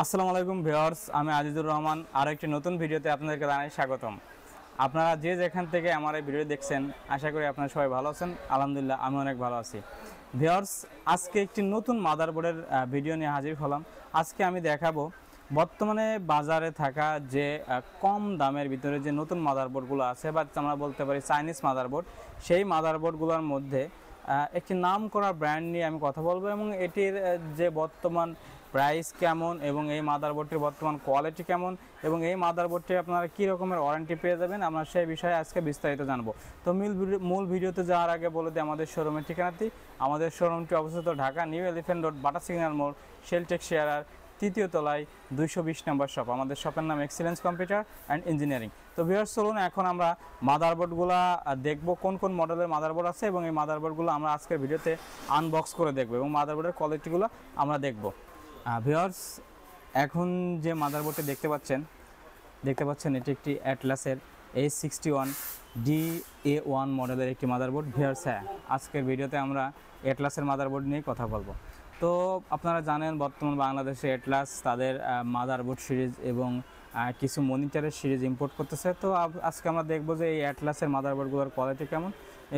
আসসালামু আলাইকুম ভিউয়ার্স, আমি আজিজুর রহমান। আরও একটি নতুন ভিডিওতে আপনাদেরকে জানাই স্বাগতম। আপনারা যে যেখান থেকে আমার এই ভিডিও দেখছেন, আশা করি আপনারা সবাই ভালো আছেন। আলহামদুলিল্লাহ, আমি অনেক ভালো আছি। ভিউয়ার্স, আজকে একটি নতুন মাদারবোর্ডের ভিডিও নিয়ে হাজির হলাম। আজকে আমি দেখাবো বর্তমানে বাজারে থাকা যে কম দামের ভিতরে যে নতুন মাদারবোর্ডগুলো আছে, বা আমরা বলতে পারি চাইনিজ মাদারবোর্ড, সেই মাদারবোর্ডগুলোর মধ্যে একটি নাম করা ব্র্যান্ড নিয়ে আমি কথা বলবো, এবং এটির যে বর্তমান প্রাইস কেমন, এবং এই মাদারবোর্ডটির বর্তমান কোয়ালিটি কেমন, এবং এই মাদারবোর্ডটি আপনারা কী রকমের ওয়ারেন্টি পেয়ে যাবেন, আমরা সেই বিষয়ে আজকে বিস্তারিত জানবো। তো মূল ভিডিওতে যাওয়ার আগে বলে দিই আমাদের শোরুমের ঠিকানাটি। আমাদের শোরুমটি অবস্থিত ঢাকা নিউ এলিফ্যান্ট রোড, বাটা সিগন্যাল মোড়, শেলটেক শেয়ারার, তৃতীয় তলায়, 220 নম্বর শপ। আমাদের শপের নাম এক্সিলেন্স কম্পিউটার অ্যান্ড ইঞ্জিনিয়ারিং। তো ভিউয়ার্স, চলুন এখন আমরা মাদারবোর্ডগুলো দেখব, কোন কোন মডেলের মাদারবোর্ড আছে, এবং এই মাদারবোর্ডগুলো আমরা আজকের ভিডিওতে আনবক্স করে দেখব, এবং মাদারবোর্ডের কোয়ালিটিগুলো আমরা দেখব। ভিউয়ার্স, এখন যে মাদারবোর্ডটি দেখতে পাচ্ছেন এটি একটি অ্যাটলাসের A61 DA1 মডেলের একটি মাদারবোর্ড। ভিউয়ার্স, আজকের ভিডিওতে আমরা অ্যাটলাসের মাদারবোর্ড নিয়ে কথা বলবো। তো আপনারা জানেন বর্তমান বাংলাদেশে অ্যাটলাস তাদের মাদারবোর্ড সিরিজ এবং কিছু মনিটরের সিরিজ ইম্পোর্ট করতেছে। তো আজকে আমরা দেখব যে এই অ্যাটলাসের মাদারবোর্ডগুলোর কোয়ালিটি কেমন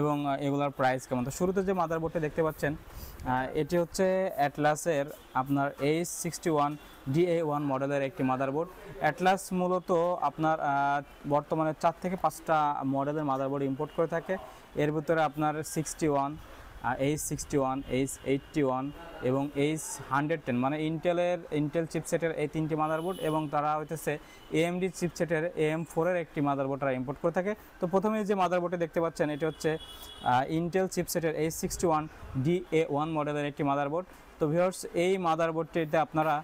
এবং এগুলোর প্রাইস কেমন। তো শুরুতে যে মাদারবোর্ডটি দেখতে পাচ্ছেন, এটি হচ্ছে অ্যাটলাসের আপনার A61 DA1 মডেলের একটি মাদারবোর্ড। অ্যাটলাস মূলত আপনার বর্তমানে 4 থেকে 5টা মডেলের মাদারবোর্ড ইম্পোর্ট করে থাকে। এর ভিতরে আপনার 61, H61, H81 এবং H110 মানে ইন্টেল চিপসেটের এই 3টি মাদারবোর্ড, এবং তারা হইতেছে AMD চিপসেটের AM4 একটি মাদারবোর্ড তারা ইম্পোর্ট করে থাকে। তো প্রথমেই যে মাদারবোর্ডটি দেখতে পাচ্ছেন, এটি হচ্ছে ইন্টেল চিপসেটের H61 DA1 মডেলের একটি মাদারবোর্ড। তো ভিউয়ার্স, এই মাদারবোর্ডটিতে আপনারা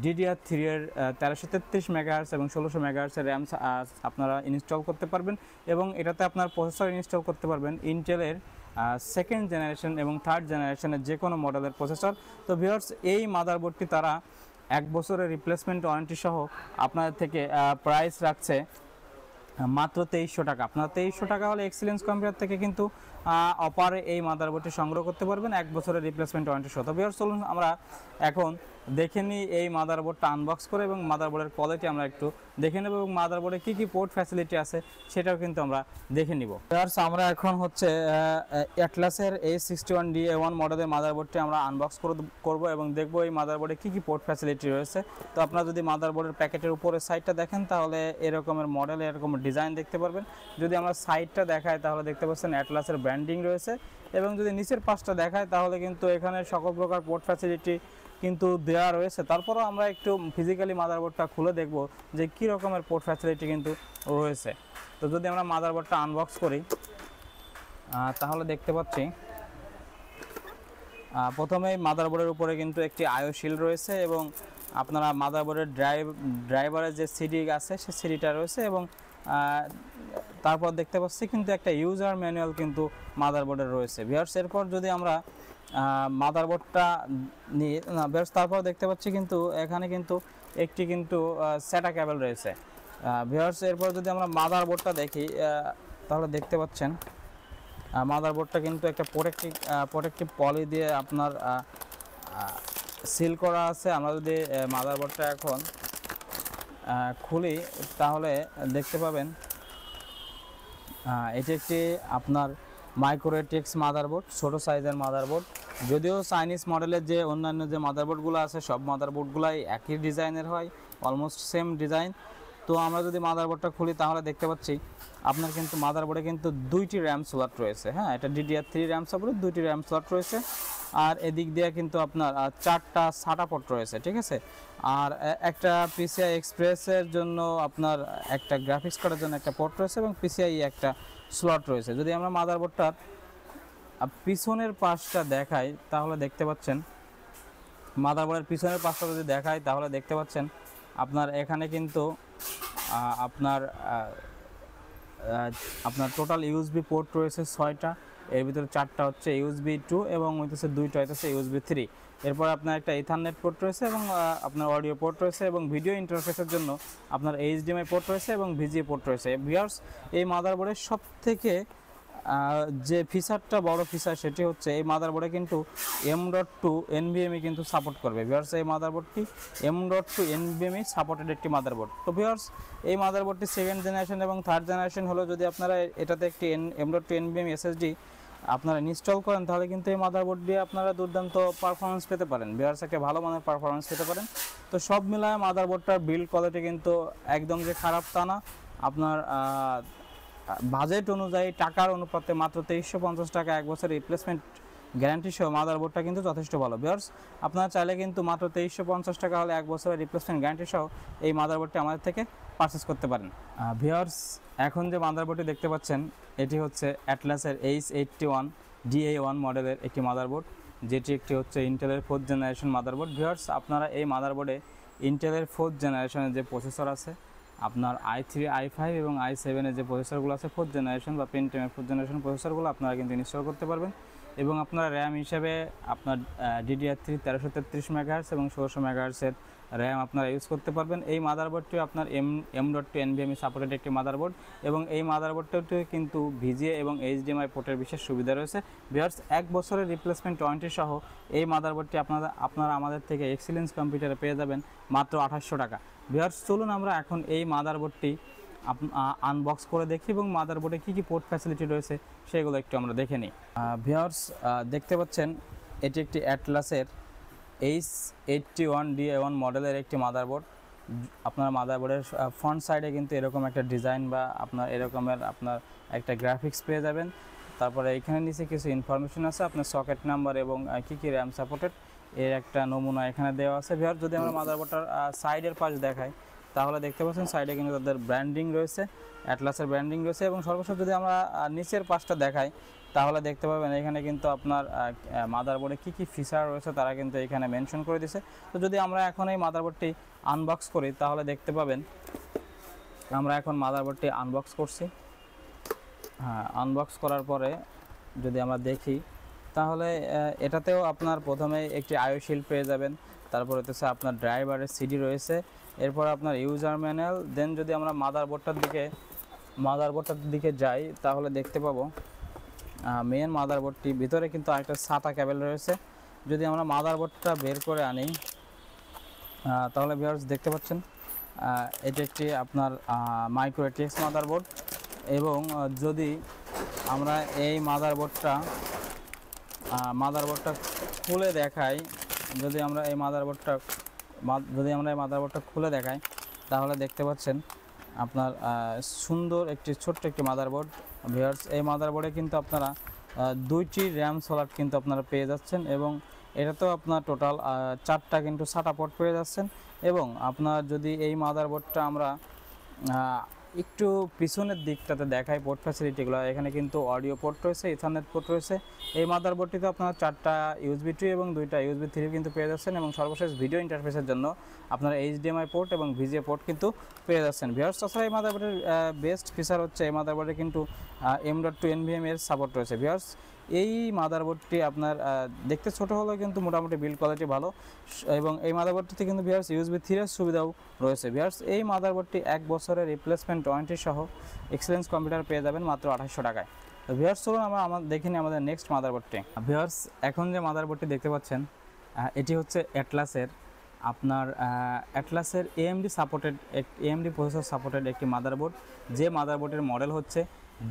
DDR3 এর 1333 মেগাহার্টজ এবং 1600 মেগাহার্টজের র্যাম আপনারা ইনস্টল করতে পারবেন, এবং এটাতে আপনার প্রসেসর ইনস্টল করতে পারবেন ইন্টেলের সেকেন্ড জেনারেশন এবং থার্ড জেনারেশনের যে কোনো মডেলের প্রসেসর। তো ভিউয়ার্স, এই মাদারবোর্ডটি তারা 1 বছরের রিপ্লেসমেন্ট ওয়ারেন্টি সহ আপনাদের থেকে প্রাইস রাখছে মাত্র 2300 টাকা। আপনার 2300 টাকা হলে এক্সিলেন্স কম্পিউটার থেকে কিন্তু অপারে এই মাদারবোর্ডটি সংগ্রহ করতে পারবেন 1 বছরের রিপ্লেসমেন্ট ওয়ারেন্টি সহ। তো ভিউয়ার্স, চলুন আমরা এখন দেখে নিই এই মাদারবোর্ডটা আনবক্স করে, এবং মাদারবোর্ডের কোয়ালিটি আমরা একটু দেখে নেব, এবং মাদারবোর্ডে কী কী পোর্ট ফ্যাসিলিটি আছে সেটাও কিন্তু আমরা দেখে নিব। ভিউয়ার্স, আমরা এখন হচ্ছে অ্যাটলাসের A61 DA1 মডেলের মাদারবোর্ডটি আমরা আনবক্স করব এবং দেখব এই মাদারবোর্ডে কী কী পোর্ট ফ্যাসিলিটি রয়েছে। তো আপনারা যদি মাদারবোর্ডের প্যাকেটের উপরে সাইডটা দেখেন, তাহলে এরকমের মডেল, এরকম ডিজাইন দেখতে পারবেন। যদি আমরা সাইডটা দেখাই, তাহলে দেখতে পাচ্ছেন অ্যাটলাসের ব্র্যান্ডিং রয়েছে, এবং যদি নিচের পাশটা দেখায়, তাহলে কিন্তু এখানে সকল প্রকার পোর্ট ফ্যাসিলিটি কিন্তু দেওয়া রয়েছে। তারপরও আমরা একটু ফিজিক্যালি মাদারবোর্ডটা খুলে দেখব যে কী রকমের পোর্ট ফ্যাসিলিটি কিন্তু রয়েছে। তো যদি আমরা মাদারবোর্ডটা আনবক্স করি, তাহলে দেখতে পাচ্ছি প্রথমেই মাদারবোর্ডের উপরে কিন্তু একটি আইও শিল্ড রয়েছে, এবং আপনারা মাদারবোর্ডের ড্রাইভারের যে সিডি আছে সেই সিডিটা রয়েছে, এবং তারপর দেখতে পাচ্ছি কিন্তু একটা ইউজার ম্যানুয়াল কিন্তু মাদারবোর্ডের রয়েছে। ভিউয়ার্স, এরপর যদি আমরা মাদারবোর্ডটা নিয়ে ভিউয়ার্স, তারপর দেখতে পাচ্ছি কিন্তু এখানে কিন্তু একটি কিন্তু SATA কেবল রয়েছে। ভিউয়ার্স, এরপর যদি আমরা মাদারবোর্ডটা দেখি, তাহলে দেখতে পাচ্ছেন মাদারবোর্ডটা কিন্তু একটা প্রোটেক্টিভ পলি দিয়ে আপনার সিল করা আছে। আমরা যদি মাদারবোর্ডটা এখন খুলি, তাহলে দেখতে পাবেন এটি একটি আপনার মাইক্রোটেক্স মাদারবোর্ড, ছোটো সাইজের মাদারবোর্ড। যদিও চাইনিজ মডেলের যে অন্যান্য যে মাদারবোর্ডগুলো আছে, সব মাদারবোর্ডগুলাই একই ডিজাইনের হয়, অলমোস্ট সেম ডিজাইন। তো আমরা যদি মাদারবোর্ডটা খুলি, তাহলে দেখতে পাচ্ছি আপনার কিন্তু মাদারবোর্ডে কিন্তু 2টি র্যাম স্লট রয়েছে। হ্যাঁ, এটা DDR3 র্যাম সাপোর্ট, 2টি র্যাম স্লট রয়েছে, আর এদিক দিয়ে কিন্তু আপনার 4টা SATA পোর্ট রয়েছে, ঠিক আছে। আর একটা PCI এক্সপ্রেসের জন্য আপনার একটা গ্রাফিক্স কার্ডের জন্য একটা পোর্ট রয়েছে, এবং PCI একটা স্লট রয়েছে। যদি আমরা মাদারবোর্ডটার পিছনের পাশটা দেখাই, তাহলে দেখতে পাচ্ছেন মাদারবোর্ডের পিছনের পাশটা যদি দেখাই, তাহলে দেখতে পাচ্ছেন আপনার এখানে কিন্তু আপনার টোটাল USB পোর্ট রয়েছে 6টা। এর ভিতরে 4টা হচ্ছে USB 2 এবং হইতেছে 2টা হইতেছে USB 3। এরপর আপনার একটা ইথারনেট পোর্ট রয়েছে, এবং আপনার অডিও পোর্ট রয়েছে, এবং ভিডিও ইন্টারফেসের জন্য আপনার HDMI পোর্ট রয়েছে এবং VGA পোর্ট রয়েছে। ভিউয়ার্স, এই মাদারবোর্ডের সবথেকে যে ফিচারটা বড় ফিচার সেটি হচ্ছে এই মাদারবোর্ডে কিন্তু M.2 NVMe কিন্তু সাপোর্ট করবে ভিউয়ার্স। এই মাদারবোর্ডটি M.2 NVMe সাপোর্টেড একটি মাদারবোর্ড। তো ভিউয়ার্স এই মাদারবোর্ডটি সেকেন্ড জেনারেশন এবং থার্ড জেনারেশন হলো যদি আপনারা এটাতে একটি M.2 NVMe SSD আপনারা ইনস্টল করেন তাহলে কিন্তু এই মাদারবোর্ড দিয়ে আপনারা দুর্দান্ত পারফরমেন্স পেতে পারেন ভিউয়ার্স, একটা ভালো মানের পারফরমেন্স পেতে পারেন। তো সব মিলায় মাদারবোর্ডটার বিল্ড কোয়ালিটি কিন্তু একদম যে খারাপ তা না, আপনার বাজেট অনুযায়ী টাকার অনুপাতে মাত্র 2350 টাকা 1 বছর রিপ্লেসমেন্ট গ্যারান্টি সহ মাদারবোর্ডটা কিন্তু যথেষ্ট ভালো ভিউয়ার্স। আপনারা চাইলে কিন্তু মাত্র 2350 টাকা হলে 1 বছরের রিপ্লেসমেন্ট গ্যারান্টি সহ এই মাদারবোর্ডটি আমাদের থেকে পারচেস করতে পারেন। ভিউয়ার্স এখন যে মাদারবোর্ডটি দেখতে পাচ্ছেন এটি হচ্ছে অ্যাটলাসের H81 DA1 মডেলের একটি মাদারবোর্ড, যেটি একটি হচ্ছে ইন্টেলের 4th জেনারেশন মাদারবোর্ড। ভিউয়ার্স আপনারা এই মাদারবোর্ডে ইন্টেলের 4th জেনারেশনের যে প্রসেসর আছে আপনার i3 i5 এবং i7 এর যে প্রসেসরগুলো আছে 4th জেনারেশন বা পেন্টিয়ামের 4th জেনারেশন প্রসেসরগুলো আপনারা কিন্তু ইনস্টল করতে পারবেন। এবং আপনারা র্যাম হিসেবে আপনার DDR3 1333 মেগাহার্টজ এবং 1600 মেগাহার্টজের র্যাম আপনারা ইউজ করতে পারবেন। এই মাদারবোর্ডটি আপনার M.2 NVMe সাপোর্টেড একটি মাদারবোর্ড এবং এই মাদারবোর্ডটিতে কিন্তু VGA এবং HDMI পোর্টের বিশেষ সুবিধা রয়েছে ভিউয়ার্স। 1 বছরের রিপ্লেসমেন্ট ওয়ারেন্টি সহ এই মাদারবোর্ডটি আপনারা আমাদের থেকে এক্সিলেন্স কম্পিউটারে পেয়ে যাবেন মাত্র 2800 টাকা ভিউয়ার্স। চলুন আমরা এখন এই মাদারবোর্ডটি আনবক্স করে দেখি এবং মাদারবোর্ডে কী কী পোর্ট ফ্যাসিলিটি রয়েছে সেগুলো একটু আমরা দেখে নিই। ভিউয়ার্স দেখতে পাচ্ছেন এটি একটি অ্যাটলাসের H81 DA1 মডেলের একটি মাদারবোর্ড। আপনার মাদারবোর্ডের ফ্রন্ট সাইডে কিন্তু এরকম একটা ডিজাইন বা আপনার এরকমের আপনার একটা গ্রাফিক্স পেয়ে যাবেন। তারপরে এখানে নিচে কিছু ইনফরমেশন আছে, আপনার সকেট নাম্বার এবং কী কী র্যাম সাপোর্টেড এর একটা নমুনা এখানে দেওয়া আছে ভিউয়ার্স। যদি আমরা মাদারবোর্ডটার সাইডের পাশ দেখাই তাহলে দেখতে পাচ্ছেন সাইডে কিন্তু তাদের ব্র্যান্ডিং রয়েছে, অ্যাটলাসের ব্র্যান্ডিং রয়েছে। এবং সর্বশেষ যদি আমরা নিচের পাশটা দেখাই তাহলে দেখতে পাবেন এখানে কিন্তু আপনার মাদারবোর্ডে কী কী ফিচার রয়েছে তারা কিন্তু এখানে মেনশন করে দিয়েছে। তো যদি আমরা এখন এই মাদারবোর্ডটি আনবক্স করি তাহলে দেখতে পাবেন আমরা এখন মাদারবোর্ডটি আনবক্স করছি। হ্যাঁ, আনবক্স করার পরে যদি আমরা দেখি তাহলে এটাতেও আপনার প্রথমে একটি আইও শিল্ড পেয়ে যাবেন, তারপর হচ্ছে আপনার ড্রাইভারের সিডি রয়েছে, এরপর আপনার ইউজার ম্যানুয়াল। দেন যদি আমরা মাদারবোর্ডটার দিকে যাই তাহলে দেখতে পাবো মেন মাদারবোর্ডটি ভিতরে কিন্তু আরেকটা SATA কেবল রয়েছে। যদি আমরা মাদারবোর্ডটা বের করে আনি তাহলে ভিউয়ার্স দেখতে পাচ্ছেন এটি একটি আপনার মাইক্রো ATX মাদারবোর্ড। এবং যদি আমরা এই মাদারবোর্ডটা খুলে দেখাই, যদি আমরা এই মাদারবোর্ডটা খুলে দেখাই তাহলে দেখতে পাচ্ছেন আপনার সুন্দর একটি ছোট্ট একটি মাদারবোর্ড ভিউয়ার্স। এই মাদারবোর্ডে কিন্তু আপনারা 2টি র্যাম স্লট কিন্তু আপনারা পেয়ে যাচ্ছেন এবং এটাতেও আপনার টোটাল 4টা কিন্তু SATA পোর্ট পেয়ে যাচ্ছেন। এবং আপনার যদি এই মাদারবোর্ডটা আমরা একটু পিছনের দিকটাতে দেখাই পোর্ট ফ্যাসিলিটিগুলো, এখানে কিন্তু অডিও পোর্ট রয়েছে, ইথারনেট পোর্ট রয়েছে। এই মাদারবোর্ডটিতে আপনারা 4টা USB 2 এবং 2টা USB 3 কিন্তু পেয়ে যাচ্ছেন এবং সর্বশেষ ভিডিও ইন্টারফেসের জন্য আপনারা HDMI পোর্ট এবং VGA পোর্ট কিন্তু পেয়ে যাচ্ছেন ভিউয়ার্স। তাছাড়া এই মাদারবোর্ডের বেস্ট ফিচার হচ্ছে এই মাদারবোর্ডে কিন্তু M.2 NVMe এর সাপোর্ট রয়েছে ভিউয়ার্স। এই মাদারবোর্ডটি আপনার দেখতে ছোট হলেও কিন্তু মোটামুটি বিল্ড কোয়ালিটি ভালো এবং এই মাদারবোর্ডটিতে কিন্তু ভিউয়ার্স USB 3 এর সুবিধাও রয়েছে ভিউয়ার্স। এই মাদারবোর্ডটি 1 বছরের রিপ্লেসমেন্ট ওয়ারেন্টি সহ এক্সেলেন্স কম্পিউটার পেয়ে যাবেন মাত্র 2800 টাকায়। তো ভিউয়ার্স চলুন আমরা দেখিনি আমাদের নেক্সট মাদারবোর্ডটি। ভিউয়ার্স এখন যে মাদারবোর্ডটি দেখতে পাচ্ছেন এটি হচ্ছে অ্যাটলাসের AMD প্রসেসর সাপোর্টেড একটি মাদারবোর্ড। যে মাদারবোর্ডের মডেল হচ্ছে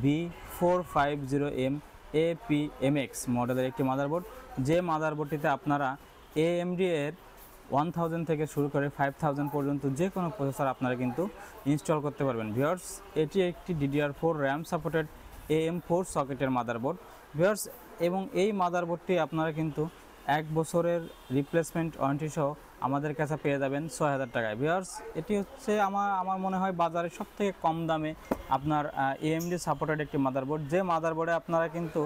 B450M APMX মডেলের একটি মাদারবোর্ড। যে মাদারবোর্ডটিতে আপনারা AMD এর 1000 থেকে শুরু করে 5000 পর্যন্ত যে কোনো প্রসেসর আপনারা কিন্তু ইনস্টল করতে পারবেন ভিউয়ার্স। এটি একটি DDR4 র্যাম সাপোর্টেড AM4 সকেটের মাদারবোর্ড ভিউয়ার্স। এবং এই মাদারবোর্ডটি আপনারা কিন্তু 1 বছরের রিপ্লেসমেন্ট ওয়ারেন্টি সহ আমাদের কাছে পেয়ে যাবেন 6000 টাকায় ভিউয়ার্স। এটি হচ্ছে আমার মনে হয় বাজারে সবথেকে কম দামে আপনার AMD সাপোর্টেড একটি মাদারবোর্ড। যে মাদারবোর্ডে আপনারা কিন্তু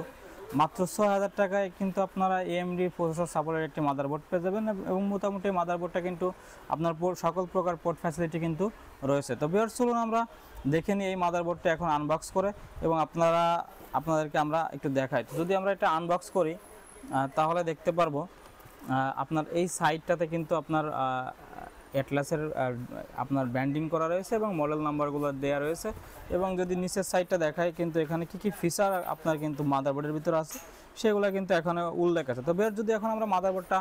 মাত্র 6000 টাকায় কিন্তু আপনারা AMD প্রসেসর সাপোর্টেড একটি মাদারবোর্ড পেয়ে যাবেন এবং মোটামুটি মাদারবোর্ডটা কিন্তু আপনার সকল প্রকার পোর্ট ফ্যাসিলিটি কিন্তু রয়েছে। তো ভিউয়ার্স চলুন আমরা দেখে নিই এই মাদারবোর্ডটা এখন আনবক্স করে এবং আপনাদেরকে আমরা একটু দেখাই। তো যদি আমরা এটা আনবক্স করি তাহলে দেখতে পারবো আপনার এই সাইডটাতে কিন্তু আপনার অ্যাটলাসের আপনার ব্র্যান্ডিং করা রয়েছে এবং মডেল নাম্বারগুলো দেওয়া রয়েছে। এবং যদি নিচের সাইডটা দেখায় কিন্তু এখানে কী ফিচার আপনার কিন্তু মাদারবোর্ডের ভিতরে আছে সেগুলো কিন্তু এখানে উল্লেখ আছে। তবে যদি এখন আমরা মাদারবোর্ডটা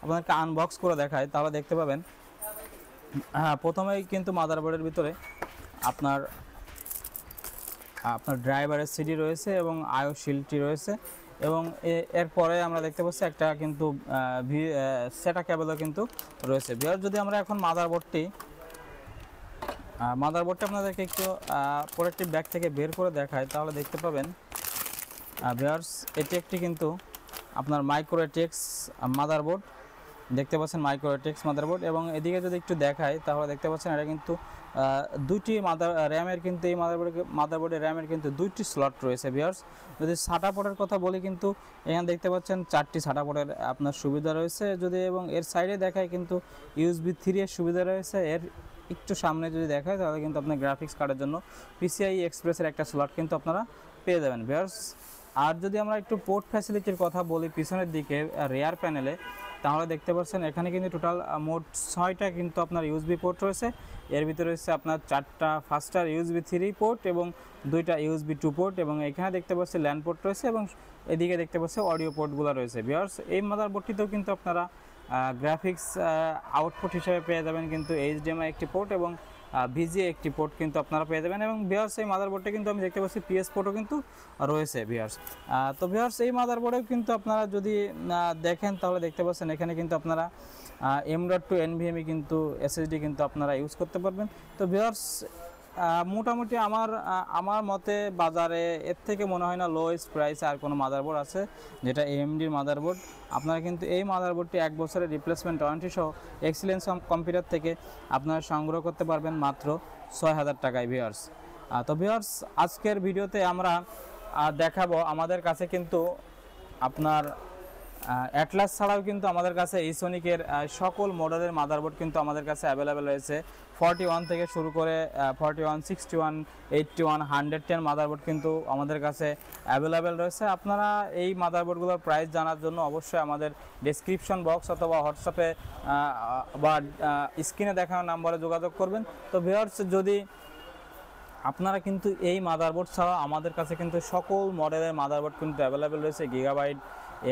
আপনাদেরকে আনবক্স করে দেখাই তাহলে দেখতে পাবেন প্রথমেই কিন্তু মাদারবোর্ডের ভিতরে আপনার ড্রাইভারের সিডি রয়েছে এবং আইও শিল্ডটি রয়েছে এবং এরপরে আমরা দেখতে পাচ্ছি একটা কিন্তু সেটা কেবলও কিন্তু রয়েছে। ভিউয়ার যদি আমরা এখন মাদারবোর্ডটি আপনাদেরকে একটু প্রোডাক্টটি ব্যাগ থেকে বের করে দেখাই তাহলে দেখতে পাবেন ভিউয়ার্স এটি একটি কিন্তু আপনার মাইক্রোটেক্স মাদারবোর্ড দেখতে পাচ্ছেন, মাইক্রোটেক্স মাদারবোর্ড। এবং এদিকে যদি একটু দেখাই তাহলে দেখতে পাচ্ছেন এটা কিন্তু দুইটি র্যামের কিন্তু এই মাদারবোর্ডের র্যামের কিন্তু দুইটি স্লট রয়েছে। ভিউয়ার্স যদি সাটা পোর্টের কথা বলি কিন্তু এখানে দেখতে পাচ্ছেন 4টি সাটা পোর্টের আপনার সুবিধা রয়েছে যদি, এবং এর সাইডে দেখায় কিন্তু USB 3 এর সুবিধা রয়েছে। এর একটু সামনে যদি দেখায় তাহলে কিন্তু আপনার গ্রাফিক্স কার্ডের জন্য PCI এক্সপ্রেসের একটা স্লট কিন্তু আপনারা পেয়ে যাবেন। ভিউয়ার্স আর যদি আমরা একটু পোর্ট ফ্যাসিলিটির কথা বলি পিছনের দিকে রেয়ার প্যানেলে তাহলে দেখতে পাচ্ছেন এখানে কিন্তু টোটাল মোট 6টা কিন্তু আপনার USB পোর্ট রয়েছে। এর ভিতরে রয়েছে আপনার 4টা ফাস্টার USB 3 পোর্ট এবং 2টা USB 2 পোর্ট এবং এখানে দেখতে পাচ্ছেন ল্যান্ড পোর্ট রয়েছে এবং এদিকে দেখতে পাচ্ছেন অডিও পোর্টগুলো রয়েছে। ভিউয়ার্স এই মাদারবোর্ডটিতেও কিন্তু আপনারা গ্রাফিক্স আউটপুট হিসেবে পেয়ে যাবেন কিন্তু HDMI একটি পোর্ট এবং VGA একটি পোর্ট কিন্তু আপনারা পেয়ে যাবেন। এবং ভিউয়ার্স এই মাদারবোর্ডে কিন্তু আমি দেখতে পাচ্ছি PS পোর্টও কিন্তু রয়েছে। ভিউয়ার্স তো ভিউয়ার্স এই মাদারবোর্ডেও কিন্তু আপনারা যদি দেখেন তাহলে দেখতে পাচ্ছেন এখানে কিন্তু আপনারা M.2 NVMe কিন্তু SSD কিন্তু আপনারা ইউজ করতে পারবেন। তো ভিউয়ার্স মোটামুটি আমার মতে বাজারে এর থেকে মনে হয় না লোয়েস্ট প্রাইসে আর কোনো মাদারবোর্ড আছে যেটা AMDর মাদারবোর্ড। আপনারা কিন্তু এই মাদারবোর্ডটি 1 বছরের রিপ্লেসমেন্ট ওয়ারেন্টি সহ এক্সিলেন্স কম্পিউটার থেকে আপনারা সংগ্রহ করতে পারবেন মাত্র 6000 টাকায়। ভিউয়ার্স তো ভিউয়ার্স আজকের ভিডিওতে আমরা দেখাবো আমাদের কাছে কিন্তু আপনার অ্যাটলাস ছাড়াও কিন্তু আমাদের কাছে ইসোনিকের সকল মডেলের মাদারবোর্ড কিন্তু আমাদের কাছে অ্যাভেলেবেল রয়েছে। 41 থেকে শুরু করে 41, 61, 81, 110 মাদারবোর্ড কিন্তু আমাদের কাছে অ্যাভেলেবেল রয়েছে। আপনারা এই মাদারবোর্ডগুলোর প্রাইস জানার জন্য অবশ্যই আমাদের ডেসক্রিপশন বক্স অথবা হোয়াটসঅ্যাপে বা স্ক্রিনে দেখানো নাম্বারে যোগাযোগ করবেন। তো ভিউয়ার্স যদি আপনারা কিন্তু এই মাদারবোর্ড ছাড়াও আমাদের কাছে কিন্তু সকল মডেলের মাদারবোর্ড কিন্তু অ্যাভেলেবেল রয়েছে। গিগাবাইট,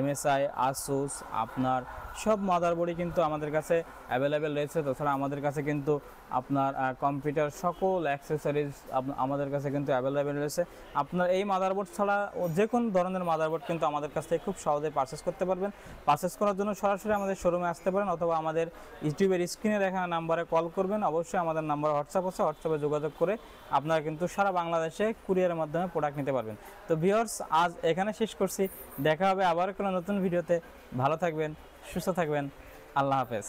MSI, আসুস আপনার সব মাদারবোর্ডই কিন্তু আমাদের কাছে অ্যাভেলেবেল রয়েছে। তাছাড়া আমাদের কাছে কিন্তু আপনার কম্পিউটার সকল অ্যাক্সেসরিজ আমাদের কাছে কিন্তু অ্যাভেলেবেল রয়েছে। আপনার এই মাদারবোর্ড ছাড়া যে কোনো ধরনের মাদারবোর্ড কিন্তু আমাদের কাছ থেকে খুব সহজে পারচেস করতে পারবেন। পারচেস করার জন্য সরাসরি আমাদের শোরুমে আসতে পারেন অথবা আমাদের ইউটিউবের স্ক্রিনে দেখা নাম্বারে কল করবেন। অবশ্যই আমাদের নাম্বার হোয়াটসঅ্যাপ আছে, হোয়াটসঅ্যাপে যোগাযোগ করে আপনারা কিন্তু সারা বাংলাদেশে কুরিয়ারের মাধ্যমে প্রোডাক্ট নিতে পারবেন। তো ভিউয়ার্স আজ এখানে শেষ করছি, দেখা হবে আবার কোনো নতুন ভিডিওতে। ভালো থাকবেন, সুস্থ থাকবেন, আল্লাহ হাফেজ।